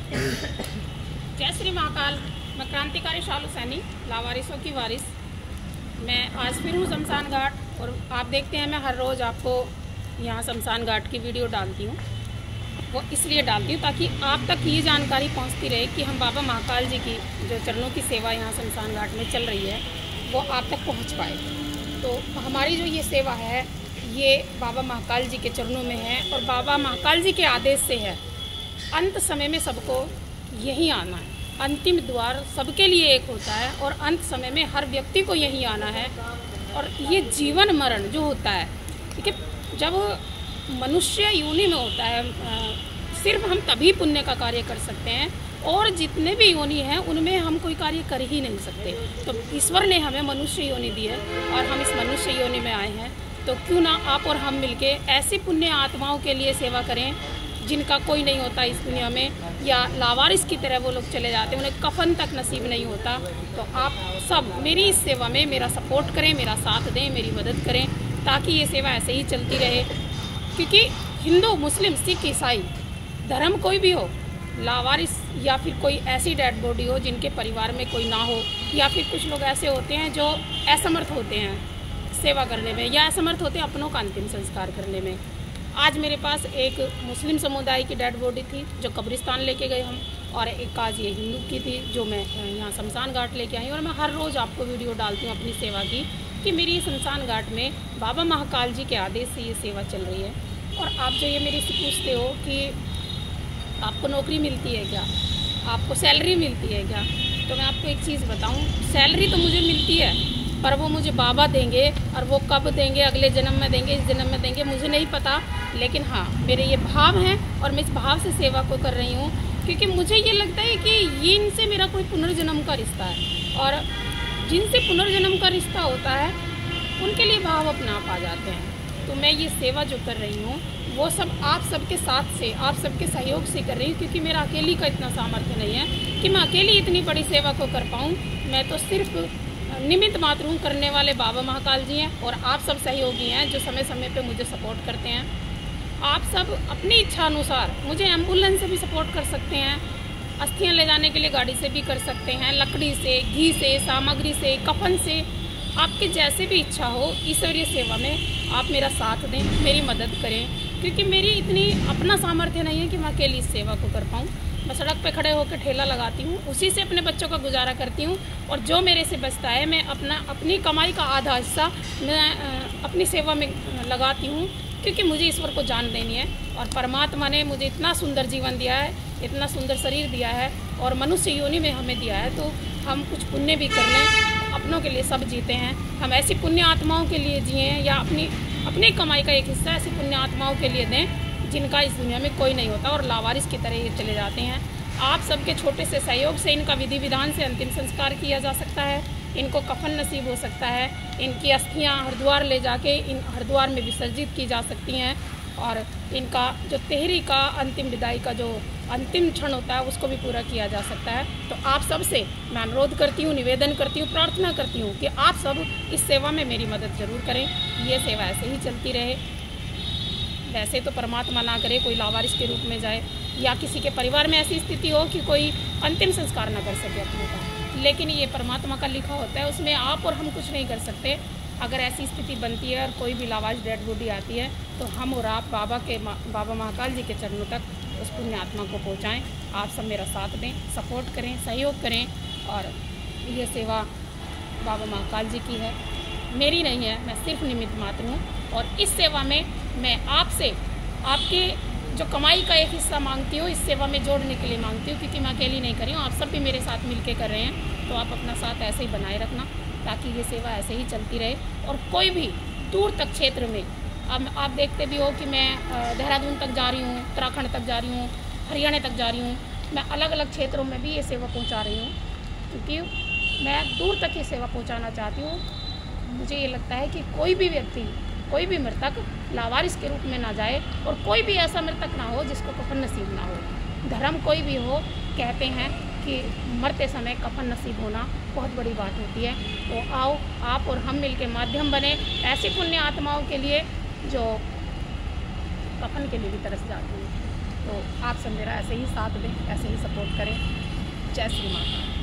जय श्री महाकाल। मैं क्रांतिकारी शालू सैनी, लावारिसों की वारिस। मैं आज फिर हूँ शमशान घाट, और आप देखते हैं मैं हर रोज़ आपको यहाँ शमशान घाट की वीडियो डालती हूँ। वो इसलिए डालती हूँ ताकि आप तक ये जानकारी पहुँचती रहे कि हम बाबा महाकाल जी की जो चरणों की सेवा यहाँ शमशान घाट में चल रही है वो आप तक पहुँच पाए। तो हमारी जो ये सेवा है ये बाबा महाकाल जी के चरणों में है, और बाबा महाकाल जी के आदेश से है। अंत समय में सबको यहीं आना है। अंतिम द्वार सबके लिए एक होता है, और अंत समय में हर व्यक्ति को यहीं आना है। और ये जीवन मरण जो होता है, ठीक है, जब मनुष्य योनि में होता है, सिर्फ हम तभी पुण्य का कार्य कर सकते हैं, और जितने भी योनि हैं उनमें हम कोई कार्य कर ही नहीं सकते। तो ईश्वर ने हमें मनुष्य योनि दी है, और हम इस मनुष्य योनि में आए हैं। तो क्यों ना आप और हम मिलके ऐसी पुण्य आत्माओं के लिए सेवा करें जिनका कोई नहीं होता इस दुनिया में, या लावारिस की तरह वो लोग चले जाते हैं, उन्हें कफन तक नसीब नहीं होता। तो आप सब मेरी इस सेवा में मेरा सपोर्ट करें, मेरा साथ दें, मेरी मदद करें, ताकि ये सेवा ऐसे ही चलती रहे। क्योंकि हिंदू, मुस्लिम, सिख, ईसाई धर्म कोई भी हो, लावारिस या फिर कोई ऐसी डेड बॉडी हो जिनके परिवार में कोई ना हो, या फिर कुछ लोग ऐसे होते हैं जो असमर्थ होते हैं सेवा करने में, या असमर्थ होते हैं अपनों का अंतिम संस्कार करने में। आज मेरे पास एक मुस्लिम समुदाय की डेड बॉडी थी जो कब्रिस्तान लेके गए हम, और एक आज ये हिंदू की थी जो मैं यहाँ शमशान घाट लेके आई। और मैं हर रोज़ आपको वीडियो डालती हूँ अपनी सेवा की, कि मेरी शमशान घाट में बाबा महाकाल जी के आदेश से ये सेवा चल रही है। और आप जो ये मेरे से पूछते हो कि आपको नौकरी मिलती है क्या, आपको सैलरी मिलती है क्या, तो मैं आपको एक चीज़ बताऊँ, सैलरी तो मुझे मिलती है, पर वो मुझे बाबा देंगे, और वो कब देंगे, अगले जन्म में देंगे, इस जन्म में देंगे, मुझे नहीं पता। लेकिन हाँ, मेरे ये भाव हैं, और मैं इस भाव से सेवा को कर रही हूँ, क्योंकि मुझे ये लगता है कि ये इनसे मेरा कोई पुनर्जन्म का रिश्ता है, और जिनसे पुनर्जन्म का रिश्ता होता है उनके लिए भाव अपने आप आ जाते हैं। तो मैं ये सेवा जो कर रही हूँ वो सब आप सबके साथ से, आप सबके सहयोग से कर रही हूँ, क्योंकि मेरा अकेली का इतना सामर्थ्य नहीं है कि मैं अकेली इतनी बड़ी सेवा को कर पाऊँ। मैं तो सिर्फ निमित्त मात्र हूँ, करने वाले बाबा महाकाल जी हैं, और आप सब सहयोगी हैं जो समय समय पे मुझे सपोर्ट करते हैं। आप सब अपनी इच्छा अनुसार मुझे एम्बुलेंस से भी सपोर्ट कर सकते हैं, अस्थियां ले जाने के लिए गाड़ी से भी कर सकते हैं, लकड़ी से, घी से, सामग्री से, कफन से, आपकी जैसे भी इच्छा हो ईश्वरीय सेवा में आप मेरा साथ दें, मेरी मदद करें। क्योंकि मेरी इतनी अपना सामर्थ्य नहीं है कि मैं अकेली इस सेवा को कर पाऊँ। मैं सड़क पे खड़े होकर ठेला लगाती हूँ, उसी से अपने बच्चों का गुजारा करती हूँ, और जो मेरे से बचता है मैं अपनी कमाई का आधा हिस्सा मैं अपनी सेवा में लगाती हूँ, क्योंकि मुझे ईश्वर को जान देनी है। और परमात्मा ने मुझे इतना सुंदर जीवन दिया है, इतना सुंदर शरीर दिया है, और मनुष्य योनि में हमें दिया है, तो हम कुछ पुण्य भी कर लें। अपनों के लिए सब जीते हैं, हम ऐसी पुण्य आत्माओं के लिए जिएँ, या अपनी कमाई का एक हिस्सा ऐसी पुण्य आत्माओं के लिए दें जिनका इस दुनिया में कोई नहीं होता, और लावारिस की तरह ये चले जाते हैं। आप सबके छोटे से सहयोग से इनका विधि विधान से अंतिम संस्कार किया जा सकता है, इनको कफन नसीब हो सकता है, इनकी अस्थियां हरिद्वार ले जाके इन हरिद्वार में विसर्जित की जा सकती हैं, और इनका जो तेहरी का अंतिम विदाई का जो अंतिम क्षण होता है उसको भी पूरा किया जा सकता है। तो आप सब से मैं अनुरोध करती हूँ, निवेदन करती हूँ, प्रार्थना करती हूँ कि आप सब इस सेवा में मेरी मदद ज़रूर करें। ये सेवा ऐसे ही चलती रहे। वैसे तो परमात्मा ना करे कोई लावारिस के रूप में जाए, या किसी के परिवार में ऐसी स्थिति हो कि कोई अंतिम संस्कार ना कर सके अपने का, लेकिन ये परमात्मा का लिखा होता है, उसमें आप और हम कुछ नहीं कर सकते। अगर ऐसी स्थिति बनती है और कोई भी लावारिस डेड बॉडी आती है, तो हम और आप बाबा महाकाल जी के चरणों तक उस पुण्य आत्मा को पहुँचाएँ। आप सब मेरा साथ दें, सपोर्ट करें, सहयोग करें, और ये सेवा बाबा महाकाल जी की है, मेरी नहीं है, मैं सिर्फ निमित्त मात्र हूँ। और इस सेवा में मैं आपसे आपके जो कमाई का एक हिस्सा मांगती हूँ, इस सेवा में जोड़ने के लिए मांगती हूँ, क्योंकि मैं अकेली नहीं कर रही हूँ, आप सब भी मेरे साथ मिलके कर रहे हैं। तो आप अपना साथ ऐसे ही बनाए रखना, ताकि ये सेवा ऐसे ही चलती रहे। और कोई भी दूर तक क्षेत्र में, अब आप देखते भी हो कि मैं देहरादून तक जा रही हूँ, उत्तराखंड तक जा रही हूँ, हरियाणा तक जा रही हूँ, मैं अलग अलग क्षेत्रों में भी ये सेवा पहुँचा रही हूँ, क्योंकि मैं दूर तक ये सेवा पहुँचाना चाहती हूँ। मुझे ये लगता है कि कोई भी व्यक्ति, कोई भी मृतक लावारिस के रूप में ना जाए, और कोई भी ऐसा मृतक ना हो जिसको कफन नसीब ना हो। धर्म कोई भी हो, कहते हैं कि मरते समय कफन नसीब होना बहुत बड़ी बात होती है। तो आओ आप और हम मिलके माध्यम बने ऐसी पुण्य आत्माओं के लिए जो कफन के लिए भी तरस जाती हैं। तो आप सब मेरा ऐसे ही साथ दें, ऐसे ही सपोर्ट करें। जय श्री माता।